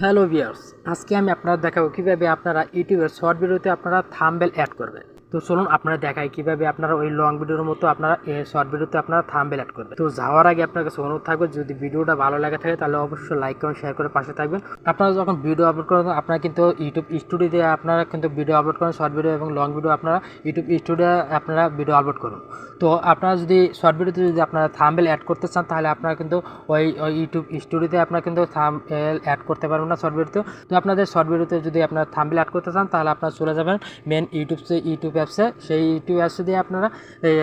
Hello viewers, আজকে আমি আপনারা দেখাবো কিভাবে আপনারা ইউটিউবের শর্ট ভিডিওতে আপনারা থাম্বনেল অ্যাড করবেন। তো চলুন আপনারা দেখাই কিভাবে আপনারা ওই লং ভিডিওর মতো আপনারা শর্ট ভিডিওতে আপনারা থাম্বনেল অ্যাড করবেন। তো যাওয়ার আগে আপনার কাছে অনুরোধ থাকবে, যদি ভিডিওটা ভালো লাগে থাকে তাহলে অবশ্যই লাইক কমেন্ট শেয়ার করে পাশে থাকবেন। আপনারা যখন ভিডিও আপলোড করেন আপনারা কিন্তু ইউটিউব স্টুডিওতে আপনারা কিন্তু ভিডিও আপলোড করেন, শর্ট ভিডিও এবং লং ভিডিও আপনারা ইউটিউব স্টুডিও আপনারা ভিডিও আপলোড করুন। তো আপনারা যদি শর্ট ভিডিওতে যদি আপনারা থাম্বনেল অ্যাড করতে চান তাহলে আপনারা কিন্তু ওই ইউটিউব স্টুডিওতে আপনারা কিন্তু থাম্বনেল অ্যাড করতে পারবেন না শর্ট ভিডিওতে। তো আপনাদের শর্ট ভিডিওতে যদি আপনারা থাম্বনেল অ্যাড করতে চান তাহলে আপনারা চলে যাবেন মেন ইউটিউব অ্যাপসে। সেই ইউটিউব অ্যাপসে দিয়ে আপনারা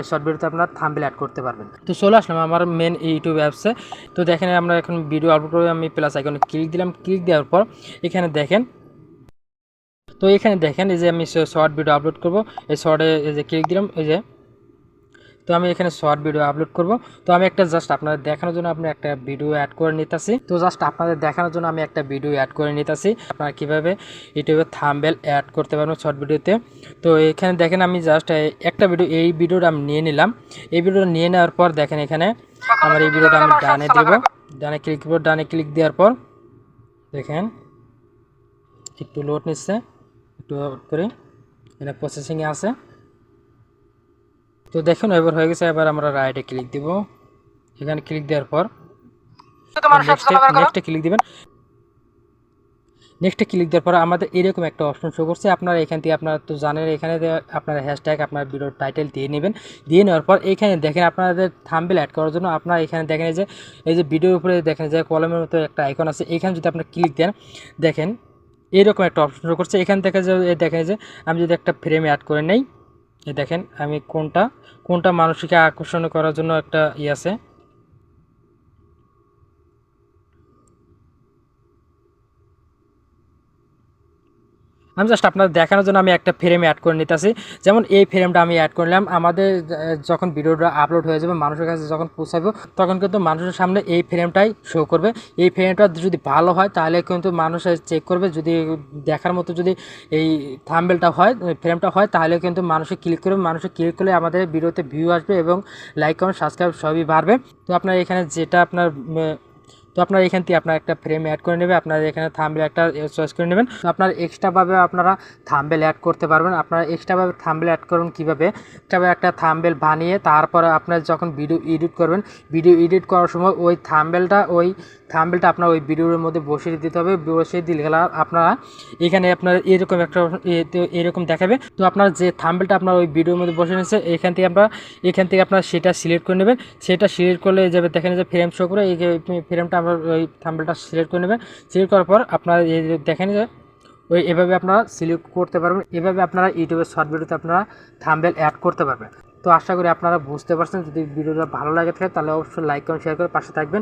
শর্ট ভিডিওতে আপনারা থাম্বনেল অ্যাড করতে পারবেন। তো চলে আসলাম আমার মেন ইউটিউব অ্যাপসে। তো দেখেন আমরা এখন ভিডিও আপলোড করে আমি প্লাস আইকনে ক্লিক দিলাম। ক্লিক দেওয়ার পর এখানে দেখেন, তো এখানে দেখেন এই যে আমি শর্ট ভিডিও আপলোড করব, এই শর্টে এই যে ক্লিক দিলাম। এই যে তো আমি এখানে শর্ট ভিডিও আপলোড করব। তো আমি একটা জাস্ট আপনাদের দেখানোর জন্য আমি একটা ভিডিও অ্যাড করে নিতেছি। তো জাস্ট আপনাদের দেখানোর জন্য আমি একটা ভিডিও অ্যাড করে নিতেছি আপনারা কিভাবে ইউটিউবে থাম্বনেল অ্যাড করতে পারবেন শর্ট ভিডিওতে। তো এখানে দেখেন আমি জাস্ট একটা ভিডিও, এই ভিডিওটা আমি নিয়ে নিলাম। এই ভিডিওটা নিয়ে নেওয়ার পর দেখেন এখানে আমার এই ভিডিওটা আমি ডানে দেব। ডানে ক্লিক করব। ডানে ক্লিক দেওয়ার পর দেখেন একটু লোড নিচ্ছে, একটু করে এটা প্রসেসিংয়ে আছে। তো দেখুন এবার হয়ে গেছে। এবার আমরা রাইটে ক্লিক দিব। এখানে ক্লিক দেওয়ার পর নেক্সটে ক্লিক দিবেন। নেক্সটে ক্লিক দেওয়ার পর আমাদের এরকম একটা অপশন শো করছে। আপনারা এখান থেকে আপনারা তো জানেন এখানে আপনারা হ্যাশট্যাগ আপনার ভিডিওর টাইটেল দিয়ে নেবেন। দিয়ে নেওয়ার পর এখানে দেখেন আপনাদের থাম্বনেল অ্যাড করার জন্য আপনারা এখানে দেখেন এই যে ভিডিওর উপরে দেখেন যে কলমের মতো একটা আইকন আছে। এখানে যদি আপনারা ক্লিক দেন দেখেন এরকম একটা অপশন শো করছে। এখান থেকে দেখেন যে আমি যদি একটা ফ্রেম অ্যাড করে নেই, এই দেখেন আমি কোনটা মানুষকে আকর্ষণ করার জন্য একটা আছে। আমি জাস্ট আপনাদের দেখানোর জন্য আমি একটা ফ্রেম অ্যাড করে নিতেছি। যেমন এই ফ্রেমটা আমি অ্যাড করলাম। আমাদের যখন ভিডিওটা আপলোড হয়ে যাবে, মানুষের কাছে যখন পৌঁছাবে তখন কিন্তু মানুষের সামনে এই ফ্রেমটাই শো করবে। এই ফ্রেমটা যদি ভালো হয় তাহলে কিন্তু মানুষ চেক করবে। যদি দেখার মতো যদি এই থাম্বনেলটা হয়, ফ্রেমটা হয়, তাহলে কিন্তু মানুষে ক্লিক করবে। মানুষে ক্লিক করলে আমাদের ভিডিওতে ভিউ আসবে এবং লাইক কমেন্ট সাবস্ক্রাইব সবই বাড়বে। তো আপনার এখানে যেটা আপনার তো আপনার এখান থেকে আপনার একটা ফ্রেম অ্যাড করে নেবে। আপনার এখানে থাম্বনেল একটা চয়েস করে নেবেন। তো আপনার এক্সট্রাভাবে আপনারা থাম্বনেল অ্যাড করতে পারবেন। আপনারা এক্সট্রাভাবে থাম্বনেল অ্যাড করুন কীভাবে, এক্সট্রাভাবে একটা থাম্বনেল বানিয়ে তারপরে আপনার যখন ভিডিও এডিট করবেন, ভিডিও এডিট করার সময় ওই থাম্বনেলটা আপনার ওই ভিডিওর মধ্যে বসিয়ে দিতে হবে। বসিয়ে দিলে আপনারা এখানে আপনার এরকম একটা এরকম দেখাবে। তো আপনার যে থাম্বনেলটা আপনার ওই ভিডিওর মধ্যে বসে নিচ্ছে এখান থেকে আপনারা সেটা সিলেক্ট করে নেবেন। সেটা সিলেক্ট করলে যাবে দেখেন যে ফ্রেম শো করে, এই যে ফ্রেমটা আমরা ওই থাম্বনেলটা সিলেক্ট করে নেবেন। সিলেক্ট করার পর আপনারা এই যে দেখেন যে এভাবে আপনারা সিলেক্ট করতে পারবেন। এভাবে আপনারা ইউটিউবের শর্ট ভিডিওতে আপনারা থাম্বনেল অ্যাড করতে পারবেন। তো আশা করি আপনারা বুঝতে পারছেন। যদি ভিডিওটা ভালো লাগে থাকে তাহলে অবশ্যই লাইক কমেন্ট শেয়ার করে পাশে থাকবেন।